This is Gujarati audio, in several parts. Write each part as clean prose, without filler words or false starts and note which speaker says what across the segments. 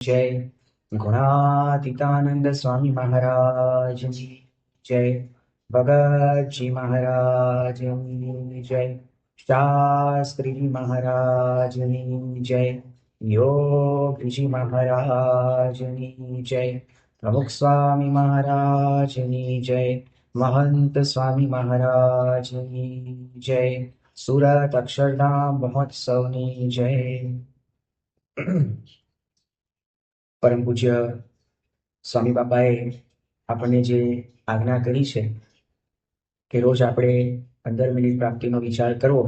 Speaker 1: જય ગુણાતીતાનંદ સ્વામી મહારાજની જય ભગતજી મહારાજની જય શાસ્ત્રીજી મહારાજની જય યોગીજી મહારાજની જય પ્રમુખ સ્વામી મહારાજની જય મહંત સ્વામી મહારાજની જય સુરત અક્ષરધામ મહોત્સવની જય. પરમ પૂજ્ય સ્વામી બાપાએ આપણને જે આજ્ઞા કરી છે કે રોજ આપણે 15 મિનિટ પ્રાપ્તિનો વિચાર કરવો,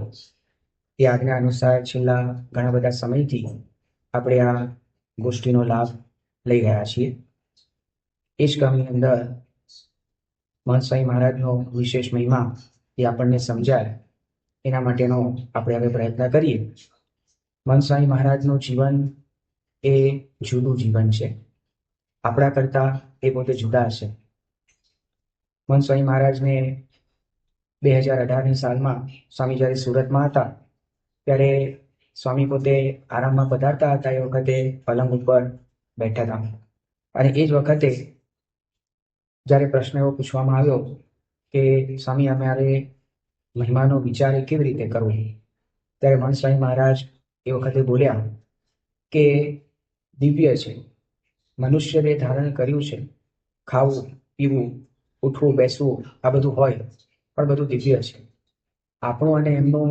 Speaker 1: એ આજ્ઞા અનુસાર છેલ્લા ઘણા બધા સમયથી આપણે આ ગોષ્ઠીનો લાભ લઈ રહ્યા છીએ. એ જ ક્રમની અંદર મહંત સ્વામી મહારાજનો વિશેષ મહિમા એ આપણને સમજાય એના માટેનો આપણે હવે પ્રયત્ન કરીએ. મહંત સ્વામી મહારાજનું જીવન એ જુદું જીવન છે. આપણા કરતા એ પોતે જુદા છે. મહંત સ્વામી મહારાજને 2018ની સાલમાં સ્વામી જ્યારે સુરતમાં હતા ત્યારે સ્વામી પોતે આરામમાં પધારતા હતા. એ વખતે પલંગ ઉપર બેઠા હતા અને એ જ વખતે જ્યારે પ્રશ્ન એવો પૂછવામાં આવ્યો કે સ્વામી અમારે મહિમાનો વિચાર કેવી રીતે કરવો, ત્યારે મહંત સ્વામી મહારાજ એ વખતે બોલ્યા કે દિવ્ય છે, મનુષ્ય દેહ ધારણ કર્યું છે, ખાવું પીવું ઉઠવું બેસવું આ બધું હોય પણ બધું દિવ્ય છે. આપણું અને એમનું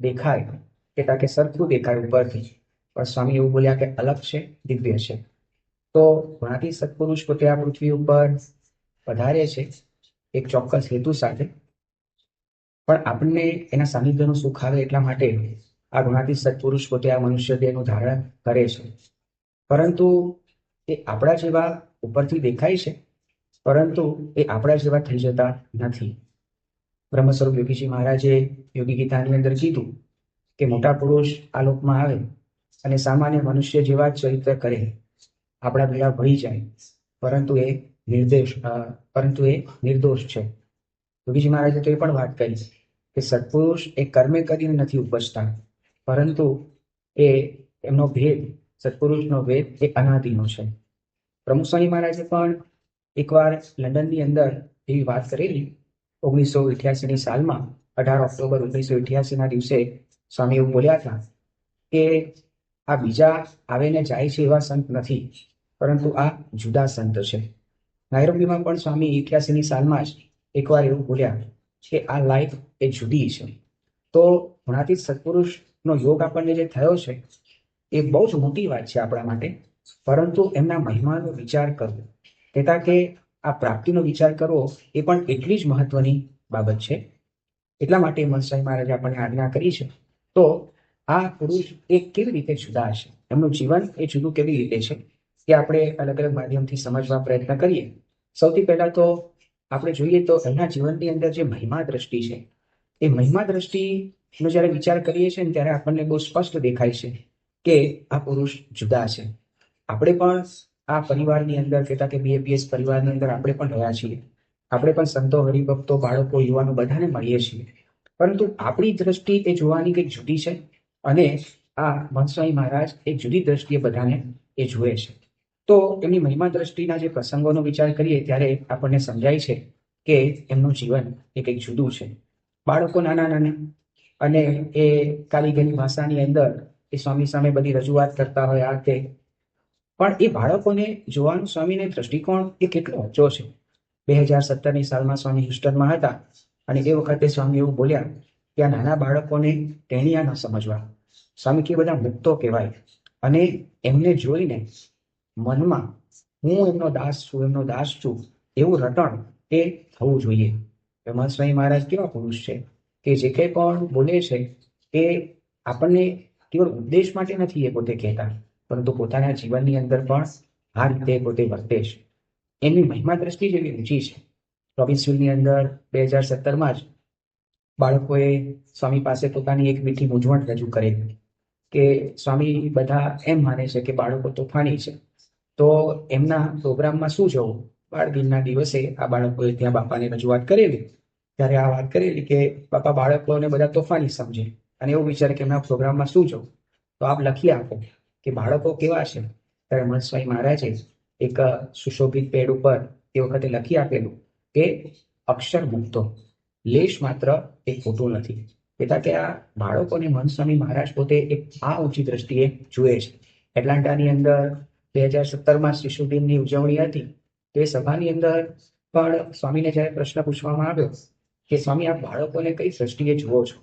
Speaker 1: દેખાય કે સરખું દેખાય ઉપરથી, પણ સ્વામી એવું બોલ્યા કે અલગ છે, દિવ્ય છે. તો ઘણાથી સત્પુરુષ પોતે આ પૃથ્વી ઉપર પધારે છે એક ચોક્કસ હેતુ સાથે, પણ આપણને એના સાનિધ્યનું સુખ આવે એટલા માટે આ ગુણાતીત સત્પુરુષ પોતે આ મનુષ્ય દેહનું ધારણ કરે છે. પરંતુ એ આપણા જેવા ઉપરથી દેખાય છે, પરંતુ એ આપણા જેવા થઈ જતા નથી. બ્રહ્મ સ્વરૂપ યોગીજી મહારાજે યોગી ગીતાની અંદર કીધું કે મોટા પુરુષ આ લોકમાં આવે અને સામાન્ય મનુષ્ય જેવા જ ચરિત્ર કરે, આપણા ભેળા ભળી જાય, પરંતુ એ નિર્દોષ છે. યોગીજી મહારાજે તો એ પણ વાત કરી કે સત્પુરુષ એ કર્મે કરીને નથી ઉપજતા, પરંતુ એ એમનો ભેદ, સત્પુરુષનો ભેદ એ અનાદિનો છે. પ્રમુખ સ્વામી મહારાજે પણ એકવાર લંડનની અંદર એવી વાત કરેલી 1988ની સાલમાં 18 ઓક્ટોબર 1988ના દિવસે સ્વામી એવું બોલ્યા હતા કે આ બીજા આવે ને જાય છે એવા સંત નથી, પરંતુ આ જુદા સંત છે. નાયરોબીમાં પણ સ્વામી 88ની સાલમાં જ એકવાર એવું બોલ્યા કે આ લાઈફ એ જુદી છે. તો ગુણાતીત સત્પુરુષનો યોગ આપણને જે થયો છે એ બહુ જ મોટી વાત છે આપણા માટે, પરંતુ એમના મહિમાનો વિચાર કરવો, કહેતા કે આ પ્રાપ્તિનો વિચાર કરવો એ પણ એટલી જ મહત્વની બાબત છે. એટલા માટે મહંત સ્વામી મહારાજે આપણને આજ્ઞા કરી છે. તો આ પુરુષ એ કેવી રીતે જુદા છે, એમનું જીવન એ જુદું કેવી રીતે છે, એ આપણે અલગ અલગ માધ્યમથી સમજવા પ્રયત્ન કરીએ. સૌથી પહેલા તો આપણે જોઈએ તો એમના જીવનની અંદર જે મહિમા દ્રષ્ટિ છે, એ મહિમા દ્રષ્ટિનો જ્યારે વિચાર કરીએ છીએ ને ત્યારે આપણને બહુ સ્પષ્ટ દેખાય છે કે આ પુરુષ જુદા છે. આપણે પણ આ પરિવારની અંદર કહેતા કે BAPS પરિવારની અંદર આપણે પણ રહ્યા છીએ. આપણે પણ સંતો, હરિભક્તો, બાળકો, યુવાનો બધાને મળીએ છીએ, પરંતુ આપણી દ્રષ્ટિ એ જોવાની કંઈક જુદી છે અને આ મહંત સ્વામી મહારાજ એક જુદી દ્રષ્ટિએ બધાને એ જુએ છે. તો એમની મહિમા દ્રષ્ટિના જે પ્રસંગોનો વિચાર કરીએ ત્યારે આપણને સમજાય છે કે એમનું જીવન એ કંઈક જુદું છે. બાળકો નાના નાના અને એ કાલીગરી ભાષાની અંદર એ સ્વામી સામે બધી રજૂઆત કરતા હોય આ તે, પણ એ બાળકોને જોવાનું સ્વામીને દ્રષ્ટિકોણ એ કેટલો ઊંચો છે. 2017ની સાલમાં સ્વામી હ્યુસ્ટનમાં હતા અને એ વખતે સ્વામી એવું બોલ્યા કે આ નાના બાળકોને ટેણિયા ન સમજવા. સ્વામી કે બધા મુક્તો કહેવાય અને એમને જોઈને મનમાં હું એમનો દાસ છું એવું રટણ એ થવું જોઈએ. મહંત સ્વામી મહારાજ કેવા પુરુષ છે કે જે કંઈ પણ બોલે છે એ આપણને કેવળ ઉપદેશ માટે નથી એ પોતે કહેતા, પરંતુ પોતાના જીવનની અંદર પણ આ રીતે પોતે વર્તે છે. એમની મહિમા દ્રષ્ટિ જેવી ઊંચી છે. રોબિન્સવિલની અંદર 2017માં જ બાળકોએ સ્વામી પાસે પોતાની એક મીઠી મૂંઝવણ રજૂ કરેલી કે સ્વામી બધા એમ માને છે કે બાળકો તોફાની છે, તો એમના પ્રોગ્રામમાં શું જવું. બાળ દિનના દિવસે આ બાળકોએ ત્યાં બાપાને રજૂઆત કરેલી, ત્યારે આ વાત કરેલી કે બાપા બાળકોને બધા તોફાની સમજે અને એવું વિચારે કે એમના પ્રોગ્રામમાં શું જવું, તો આપ લખી આપો કે બાળકો કેવા છે ત્યારે મહંત સ્વામી મહારાજે એક સુશોભિત પેડ ઉપર તે વખતે લખી આપેલું કે અક્ષર મુક્તો, લેશ માત્ર એ ખોટું નથી. કહેતા કે આ બાળકોને મહંત સ્વામી મહારાજ પોતે એક આ ઊંચી દ્રષ્ટિએ જુએ છે. એટલાન્ટાની અંદર 2017માં શિશુ દિનની ઉજવણી હતી. તે સભાની અંદર પણ સ્વામીને જ્યારે પ્રશ્ન પૂછવામાં આવ્યો કે સ્વામી આપ બાળકોને કઈ દ્રષ્ટિએ જુઓ છો,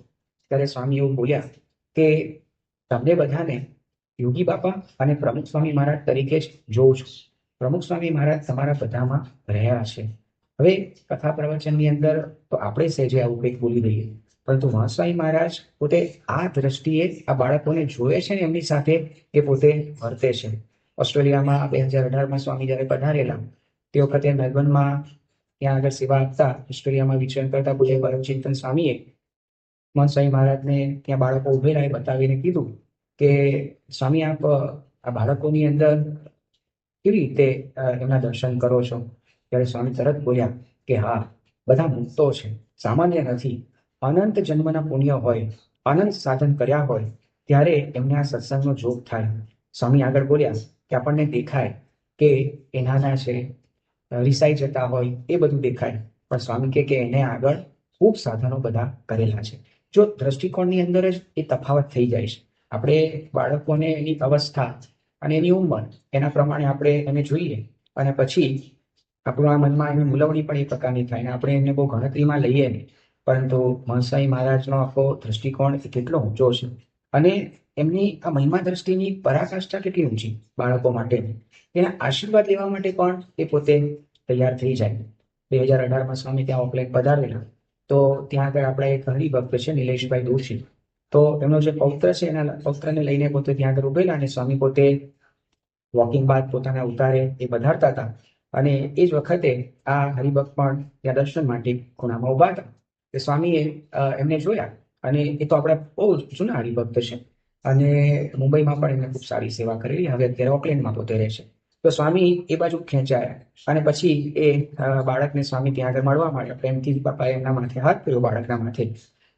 Speaker 1: ત્યારે સ્વામી એવું બોલ્યા કે તમને બધાને યોગી બાપા અને પ્રમુખ સ્વામી મહારાજ તરીકે જ જોઉં છું. પ્રમુખ સ્વામી મહારાજ તમારા બધામાં રહ્યા છે. હવે કથા પ્રવચનની અંદર તો આપણે સહેજે આવું કંઈક બોલી દઈએ, પરંતુ મહંત સ્વામી મહારાજ પોતે આ દ્રષ્ટિએ આ બાળકોને જોવે છે ને એમની સાથે એ પોતે વર્તે છે. ઓસ્ટ્રેલિયામાં 2018માં સ્વામી જ્યારે પધારેલા તે વખતે મેલબર્નમાં ત્યાં આગળ સેવા આપતા ઓસ્ટ્રેલિયામાં વિચરણ કરતા પૂજ્ય પરમચિંતન સ્વામીએ મહંત સ્વામી મહારાજને ત્યાં બાળકો ઉભેલા એ બતાવીને કીધું કે સ્વામી આપ આ બાળકોની અંદર કેવી રીતે એમના દર્શન કરો છો? ત્યારે સ્વામી તરત બોલ્યા કે હા, બધા મુક્તો છે, સામાન્ય નથી. અનંત જન્મના પુણ્ય હોય, અનંત સાધન કર્યા હોય ત્યારે એમને આ સત્સંગનો જોગ થાય. સ્વામી આગળ બોલ્યા કે આપણને દેખાય કે એ નાના છે, રિસાઈ જતા હોય, એ બધું દેખાય, પણ સ્વામી કે એને આગળ ખૂબ સાધનો બધા કરેલા છે. જો દ્રષ્ટિકોણની અંદર જ એ તફાવત થઈ જાય છે. આપણે બાળકોને એની અવસ્થા અને એની ઉંમર એના પ્રમાણે આપણે એને જોઈએ અને પછી આપણા મનમાં એની મૂલવણી પણ એ પ્રકારની થાય ને આપણે એમને બહુ ગણતરીમાં લઈએ નહીં. પરંતુ મહંત સ્વામી મહારાજનો આખો દ્રષ્ટિકોણ એ કેટલો ઊંચો છે અને એમની આ મહિમા દ્રષ્ટિની પરાકાષ્ઠા કેટલી ઊંચી બાળકો માટે. એના આશીર્વાદ લેવા માટે પણ એ પોતે તૈયાર થઈ જાય. 2018માં સ્વામી ત્યાં ઓકલેન્ડ પધારેલા તો ત્યાં આગળ આપણા એક હરિભક્ત છે નિલેશભાઈ દોશી, તો એમનો જે પૌત્ર છે એના પૌત્રને લઈને પોતે ત્યાં આગળ ઉભેલા અને સ્વામી પોતે વોકિંગ બાદ પોતાના ઉતારે એ પધારતા હતા અને એ જ વખતે આ હરિભક્ત પણ ત્યાં દર્શન માટે ખૂણામાં ઉભા હતા. તે સ્વામીએ એમને જોયા અને એ તો આપણા બહુ જૂના હરિભક્ત છે અને મુંબઈમાં પણ એમને ખૂબ સારી સેવા કરેલી. હવે અત્યારે ઓકલેન્ડમાં પોતે રહે છે. તો સ્વામી એ બાજુ ખેંચાયા અને પછી એ બાળકને સ્વામી ત્યાં આગળ મળવા માંડ્યા. પ્રેમથી બાપાએ એમના માથે હાથ કર્યો બાળકના માથે.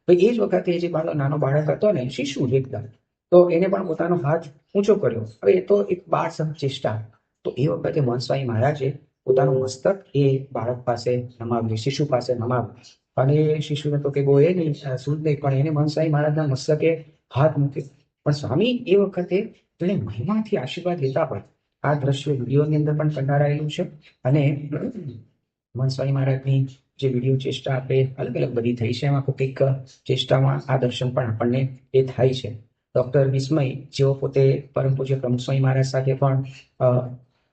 Speaker 1: તો એ જ વખતે જે નાનો બાળક હતો ને, શિશુ એકદમ, તો એને પણ પોતાનો હાથ ઊંચો કર્યો. હવે એ તો એક બાળ ચેષ્ટા. તો એ વખતે મહંત સ્વામી મહારાજે પોતાનું મસ્તક એ બાળક પાસે નમાવ્યું, શિશુ પાસે નમાવ્યું અને શિશુને તો કે બહુ એ નહીં શું નહીં, પણ એને મહંત સ્વામી મહારાજના મસ્તકે હાથ મૂક્યો. પણ સ્વામી એ વખતે તેને મહિમાથી આશીર્વાદ લેતા હોય આ દ્રશ્ય વિડીયોની અંદર પણ કંડારાયેલું છે. અને મહંત સ્વામી મહારાજની જે વિડીયો ચેષ્ટા આપણે અલગ અલગ બધી થઈ છે, એમાં કોઈક ચેષ્ટામાં આ દર્શન પણ આપણને એ થાય છે. ડોક્ટર વિસ્મય જેઓ પોતે પરમ પૂજ્ય પ્રમુખ સ્વામી મહારાજ સાથે પણ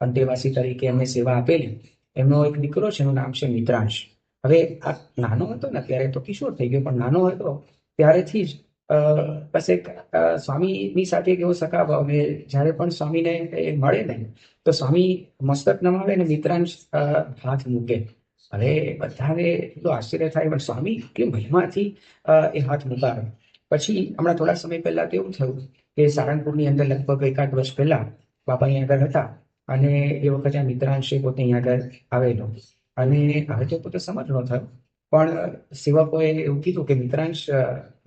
Speaker 1: અંતેવાસી તરીકે એમને સેવા આપેલી, એમનો એક દીકરો છે, એનું નામ છે મિત્રાંશ. હવે આ નાનો હતો ને ત્યારે તો કિશોર થઈ ગયો, પણ નાનો હતો ત્યારેથી જ બસ એક સ્વામીની સાથે એક એવો સખાભાવ ને જ્યારે પણ સ્વામીને એ મળે ને તો સ્વામી મસ્તક નમાવે ને મિત્રાંશ હાથ મૂકે. હવે બધાને એટલું આશ્ચર્ય થાય, પણ સ્વામી એટલી મહિમાથી એ હાથ મુકાવે. પછી હમણાં થોડા સમય પહેલા તો એવું થયું કે સારંગપુરની અંદર લગભગ એકાદ વર્ષ પહેલા બાપા અહીંયા આગળ હતા અને એ વખતે આ મિત્રાંશ પોતે અહીંયા આગળ આવેલો અને હવે તો પોતે સમજ ન થયો, પણ સેવકોએ એવું કીધું કે મિત્રાંશ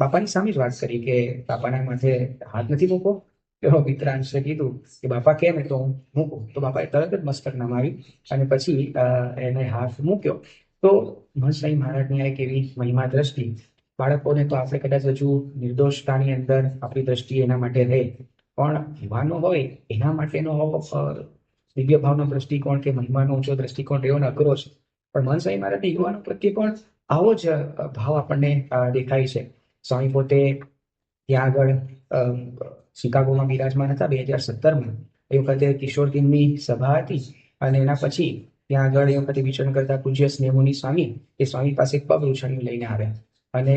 Speaker 1: બાપાની સામે જ વાત કરી કે બાપાના માથે હાથ નથી મૂકો. તો મિત્રાંશે કીધું કે બાપા કેમ તો હું મૂકું. તો બાપાએ તરત જ મસ્તક નમાવી અને પછી એને હાથ મૂક્યો. તો મહંત સ્વામી મહારાજની એક એવી મહિમા દ્રષ્ટિ. બાળકોને તો આપણે કદાચ હજુ નિર્દોષતાની અંદર આપણી દ્રષ્ટિ એના માટે રહે, પણ યુવાનો હોય એના માટેનો દિવ્ય ભાવનો દ્રષ્ટિકોણ કે મહિમાનો ઊંચો દ્રષ્ટિકોણ રહેવાનો અઘરો છે. પણ મહંત સ્વામી મહારાજને યુવાનો પ્રત્યે પણ આવો જ ભાવ આપણને દેખાય છે. સ્વામી પોતે ત્યાં આગળ શિકાગોમાં બિરાજમાન હતા 2017માં. એ વખતે કિશોર દિનની સભા હતી અને એના પછી ત્યાં આગળ એ વખતે વિચરણ કરતા પૂજ્ય સ્નેહમુનિ સ્વામી એ સ્વામી પાસે પગ ઉછાળીને લઈને આવ્યા અને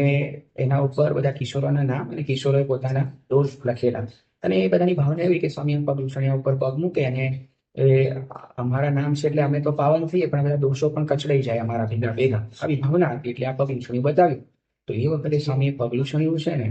Speaker 1: એના ઉપર બધા કિશોરોના નામ અને કિશોરોએ પોતાના દોષ લખેલા અને એ બધાની ભાવના એવી કે સ્વામી પગ ઉછાળ્યા ઉપર પગ મૂકે અને અમારા નામ છે એટલે અમે તો પાવન થઈએ, પણ બધા દોષો પણ કચડાઈ જાય અમારા ભેગા. આવી ભાવના હતી એટલે આ પગ ઉછાળી બતાવ્યું. તો એ વખતે સ્વામીએ પગ ઉછાળ્યું છે ને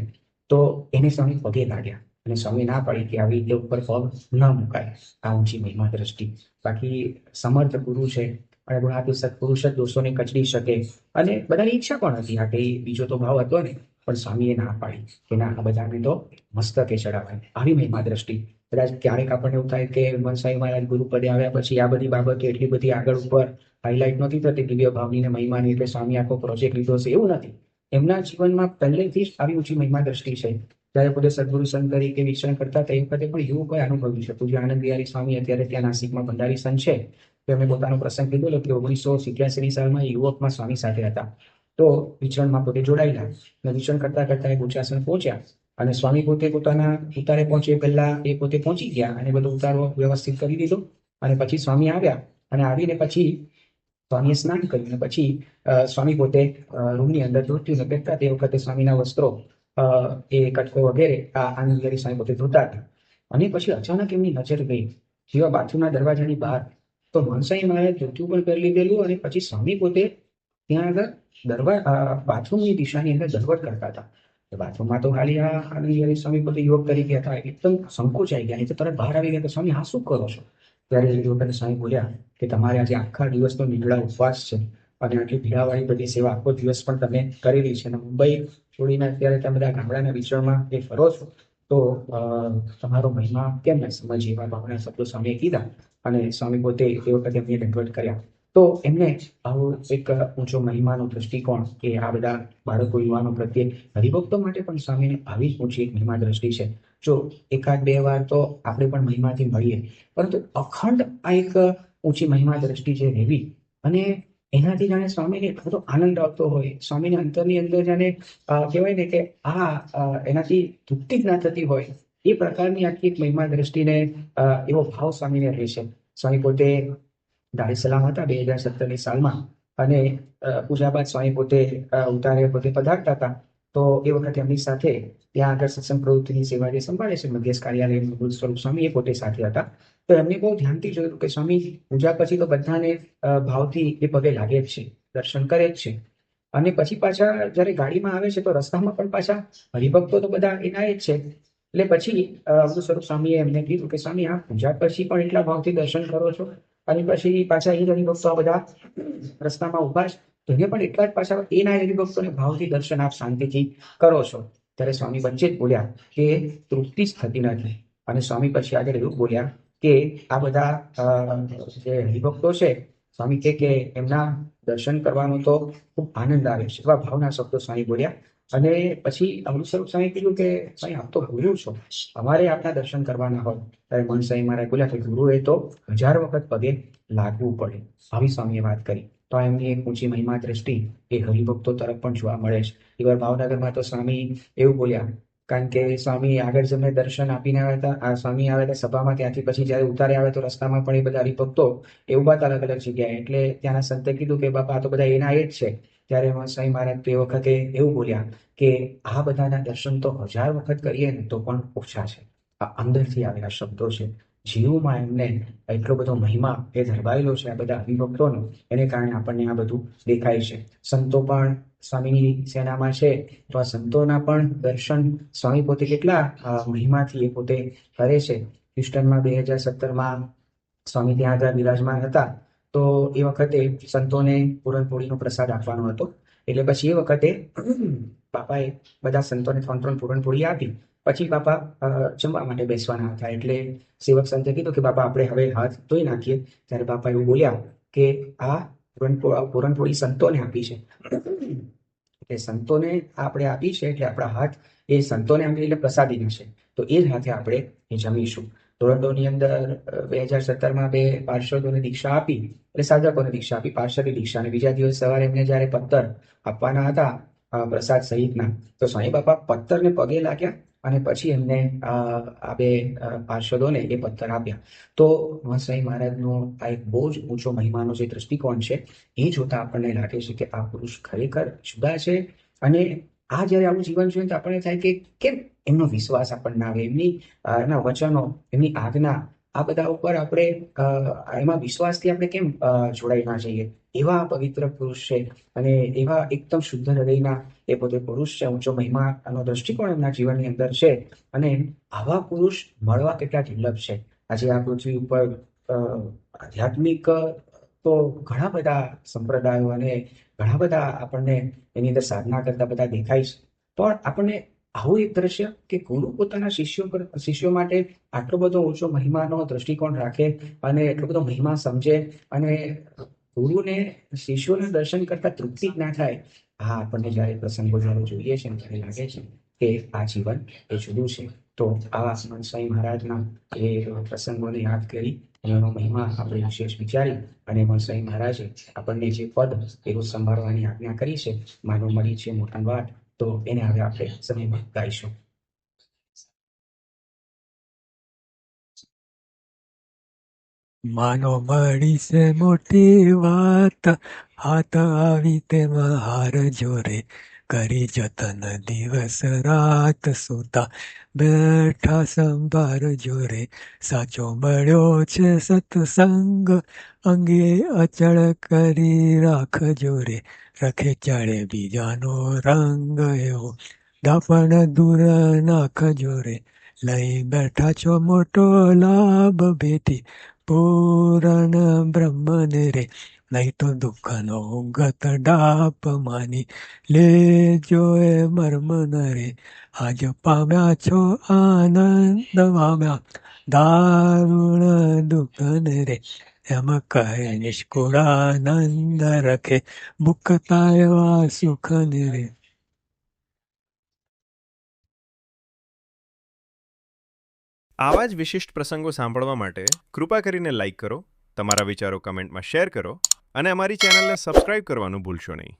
Speaker 1: તો એને સ્વામી પગે લાગ્યા અને સ્વામી ના પાડી કે આવી રીતે ઉપર પગ ન મુકાય. આ ઊંચી મહિમા દ્રષ્ટિ. બાકી સમર્થ ગુરુ છે અને ગુણાતી સત્પુરુષ જ દોષોને કચડી શકે અને બધાની ઈચ્છા પણ હતી આ કે બીજો તો ભાવ હતો ને, પણ સ્વામીએ ના પાડી કે ના, આ બધાને તો મસ્તકે ચડાવાય. આવી મહિમા દ્રષ્ટિ. કદાચ ક્યારેક આપણને એવું થાય કે મનસાઈ મહારાજ ગુરુપદે આવ્યા પછી આ બધી બાબતો એટલી બધી આગળ ઉપર હાઇલાઇટ નથી થતી દિવ્ય ભાવની ને મહિમાની, એટલે સ્વામી આખો પ્રોજેક્ટ લીધો છે એવું નથી. એમના જીવનમાં પહેલેથી જ આવી ઊંચી મહિમા દ્રષ્ટિ છે. જ્યારે પોતે સદગુરુ સંત તરીકે વિચરણ કરતા તે વખતે પણ એવું કોઈ અનુભવ્યું છે. પૂજ્ય આનંદ બિહારી સ્વામી અત્યારે ત્યાં નાસિકમાં ભંડારી સંત છે, તેમણે પોતાનો પ્રસંગ કીધો કે 1987 સાલમાં યુવકમાં સ્વામી સાથે હતા. તો વિચરણમાં પોતે જોડાયેલા અને વિચરણ કરતા કરતા એ ગુચાસણ પહોંચ્યા અને સ્વામી પોતે પોતાના ઉતારે પહોંચે પહેલા એ પોતે પહોંચી ગયા અને બધો ઉતારો વ્યવસ્થિત કરી દીધો. અને પછી સ્વામી આવ્યા અને આવીને પછી સ્વામીએ સ્નાન કર્યું અને પછી સ્વામી પોતે રૂમની અંદર ધોત્યું ને બેઠતા તે વખતે સ્વામીના વસ્ત્રો એ કટકો વગેરે આ આનંદ બિહારી સ્વામી પોતે ધોતા હતા. અને પછી અચાનક એમની નજર ગઈ જેવા બાથરૂમના દરવાજાની બહાર, તો મનસાઈ મહારાજ ધોતિયું પણ પહેરી લીધેલું અને પછી સ્વામી પોતે ત્યાં આગળ બાથરૂમની દિશાની અંદર દરવટ કરતા હતા. બાથરૂમમાં તો ખાલી આ આનંદ બિહારી સ્વામી પોતે યુવક તરીકે હતા, એકદમ સંકોચાઈ ગયા, નહીં તો તરત બહાર આવી ગયા કે સ્વામી હા શું કરો છો? ત્યારે એ વખતે સ્વામી બોલ્યા કે તમારે આજે આખા દિવસનો નિર્જળા ઉપવાસ છે અને આટલી ભીડાવાળી બધી સેવા આખો દિવસ પણ તમે કરેલી છે અને મુંબઈ છોડીને અત્યારે તમે બધા ગામડાના વિચરણમાં એ ફરો છો, તો તમારો મહિમા કેમ ન સમજીએ એવા ભાવના શબ્દો સ્વામીએ કીધા. અને સ્વામી પોતે એ વખતે એમને દંડવત કર્યા. તો એમને આવો એક ઊંચો મહિમાનો દ્રષ્ટિકોણ કે આ બધા બાળકો યુવાનો પ્રત્યે હરિભક્તો માટે પણ સ્વામીને આવી જ ઊંચી એક મહિમા દ્રષ્ટિ છે. જો એકાદ બે વાર તો આપણે પણ મહિમાથી મળીએ, પરંતુ અખંડ આ એક ઊંચી મહિમા દ્રષ્ટિ જે રહેવી અને એનાથી જાણે સ્વામીને એટલો બધો આનંદ આવતો હોય, સ્વામીને અંતરની અંદર જાણે કહેવાય ને કે એનાથી તૃપ્તિ જ ના થતી હોય એ પ્રકારની આખી એક મહિમા દ્રષ્ટિને એવો ભાવ સ્વામીને રહે છે. સ્વામી પોતે દાર એ સલામ હતા 2017ની સાલમાં અને પૂજા બાદ સ્વામી પોતે ઉતારે પોતે પધારતા હતા. તો એ વખતે એમની સાથે ત્યાં આગળ સત્સંગ પ્રવૃત્તિની સેવા જે સંભાળે છે મધ્યસ્થ કાર્યાલય મૂળ સ્વરૂપ સ્વામી એ પોતે સાથે હતા. તો એમને બહુ ધ્યાનથી જોયું કે સ્વામી પૂજા પછી તો બધાને ભાવથી એ પગે લાગે જ છે, દર્શન કરે જ છે. અને પછી પાછા જ્યારે ગાડીમાં આવે છે તો રસ્તામાં પણ પાછા હરિભક્તો તો બધા એના જ છે. એટલે પછી મૂળ સ્વરૂપ સ્વામીએ એમને કીધું કે સ્વામી આ પૂજા પછી પણ એટલા ભાવથી દર્શન કરો છો અને પછી પાછા એ હરિભક્તો આ બધા રસ્તામાં ઉભા છે તો એને પણ એટલા જ પાછા એના હરિભક્તોને ભાવથી દર્શન આપ શાંતિથી કરો છો. ત્યારે સ્વામી વચ્ચે જ બોલ્યા કે તૃપ્તિ જ થતી નથી. અને સ્વામી પછી આગળ એવું બોલ્યા કે આ બધા જે હરિભક્તો છે, સ્વામી કે એમના દર્શન કરવાનો તો ખૂબ આનંદ આવે છે, એવા ભાવના શબ્દો સ્વામી બોલ્યા. અને પછી અમૃત સ્વરૂપ સ્વામી કીધું કે સ્વામી આપ તો ગુરુ છો, અમારે આપના દર્શન કરવાના હોય. ત્યારે મનસાઈ મહારાજ બોલ્યા કે ગુરુએ તો 1000 વખત પગે લાગવું પડે. આવી સ્વામીએ વાત કરી. તો એમની એક ઊંચી મહિમા દ્રષ્ટિ એ હરિભક્તો તરફ પણ જોવા મળે છે. એકવાર ભાવનગરમાં તો સ્વામી એવું બોલ્યા, કારણ કે સ્વામી આગળ જેમને દર્શન આપીને આવ્યા હતા, સ્વામી આવ્યા હતા સભામાં, ત્યાંથી પછી જ્યારે ઉતારે આવે તો રસ્તામાં પણ એ બધા હરિભક્તો એ ઉભા હતા અલગ અલગ જગ્યાએ. એટલે ત્યાંના સંતે કીધું કે બાપા આ તો બધા એના જ છે. ત્યારે સ્વામી મહારાજ તો એ વખતે એવું બોલ્યા કે આ બધાના દર્શન તો 1000 વખત કરીએ ને તો પણ ઓછા છે. આ અંદરથી આવેલા શબ્દો છે. જીવમાં એમને એટલો બધો મહિમા એ ધરબાયેલો છે આ બધા હરિભક્તોનો, એને કારણે આપણને આ બધું દેખાય છે. સંતો પણ સ્વામીની સેનામાં છે તો આ સંતોના પણ દર્શન સ્વામી પોતે કેટલા મહિમાથી એ પોતે કરે છે. હ્યુસ્ટનમાં 2017માં સ્વામી ત્યાં આગળ બિરાજમાન હતા. તો એ વખતે સંતોને પૂરણપોળીનો પ્રસાદ આપવાનો હતો. એટલે પછી એ વખતે બાપાએ બધા સંતોને 3 પૂરણપોળી આપી. પછી બાપા જમવા માટે બેસવાના હતા. એટલે સેવક સંતે કીધું કે બાપા આપણે હવે હાથ ધોઈ નાખીએ. ત્યારે બાપા એવું બોલ્યા કે આ પૂરણપોળી સંતોને આપી છે, એટલે સંતોને આપણે આપી છે એટલે આપણા હાથ એ સંતોને આપી એટલે પ્રસાદી છે, તો એ જ હાથે આપણે એ જમીશું. ધોરણોની અંદર 2017માં 2 પાર્ષદોને દીક્ષા આપી, એટલે સાધકોને દીક્ષા આપી, પાર્ષદની દીક્ષા. અને બીજા દિવસ સવારે એમને જ્યારે પત્તર આપવાના હતા પ્રસાદ સહિતના, તો સ્વામી બાપા પત્તરને પગે લાગ્યા અને પછી એમને આ 2 પાર્ષદોને એ પત્તર આપ્યા. તો સ્વામી મહારાજનો આ એક બહુ જ ઊંચો મહિમાનો જે દ્રષ્ટિકોણ છે એ જોતા આપણને લાગે છે કે આ પુરુષ ખરેખર જુદા છે. અને આ જ્યારે આવું જીવન જોઈએ તો આપણને થાય કે કેમ એમનો વિશ્વાસ આપણને આવે, એના વચનો, એમની આજ્ઞા, આ બધા ઉપર આપણે એમાં વિશ્વાસથી આપણે કેમ જોડાઈ ના જઈએ. એવા પવિત્ર પુરુષ છે અને એવા એકદમ શુદ્ધ હૃદયના એ પોતે પુરુષ છે. ઊંચો મહિમાનો દ્રષ્ટિકોણ એમના જીવનની અંદર છે. અને આવા પુરુષ મળવા કેટલા દુર્લભ છે. આજે આ પૃથ્વી ઉપર આધ્યાત્મિક તો ઘણા બધા સંપ્રદાયો અને ઘણા બધા આપણને એની અંદર સાધના કરતા બધા દેખાય છે, પણ આપણને આવું એક દ્રશ્ય કે ગુરુ પોતાના શિષ્યો માટે આટલો બધો ઓછો મહિમાનો દ્રષ્ટિકોણ રાખે અને એટલો બધો મહિમા સમજે અને ગુરુને શિષ્યોને દર્શન કરતા તૃપ્તિ જ ના થાય. હા, આપણને જ્યારે પ્રસંગો જ્યારે જોઈએ છે ને ત્યારે લાગે છે કે આ જીવન એ જુદું છે. તો આવા સ્વામી મહારાજના એ પ્રસંગોને યાદ કરી અને એનો મહિમા આપણે વિશેષ વિચારી અને સ્વામી મહારાજે આપણને જે પદ એવું સંભાળવાની આજ્ઞા કરી છે, માનો મળી છે મોટા વાત, તો એને હવે આપણે સમયમાં ગાઈશું.
Speaker 2: માનો મળી છે મોટી વાત, હાથ આવી તેમાં હાર જોરે, કરી જતન દિવસ રાત સુતા, બેઠા સંભાર જોરે, સાચો મળ્યો છે સત્સંગ, અંગે અચળ કરી રાખ જોરે, રખે ચડે બીજાનો રંગ એવો, દાપણ દૂર નાખ જોરે, લઈ બેઠા છો મોટો લાભ ભેટી, પૂરણ બ્રહ્મને રે, નહીં તો દુઃખનો ગત ડાપ માની, લેજો એ મર્મન રે, આજ પામ્યા છો આનંદ પામ્યા, દારુણ દુઃખન રે, એમ કહે નિષ્કુળાનંદ રખે, મુક્તા એવા સુખન રે.
Speaker 3: આવા જ વિશિષ્ટ પ્રસંગો સાંભળવા માટે કૃપા કરીને લાઈક કરો, તમારા વિચારો કમેન્ટમાં શેર કરો અને અમારી ચેનલને સબસ્ક્રાઇબ કરવાનું ભૂલશો નહીં.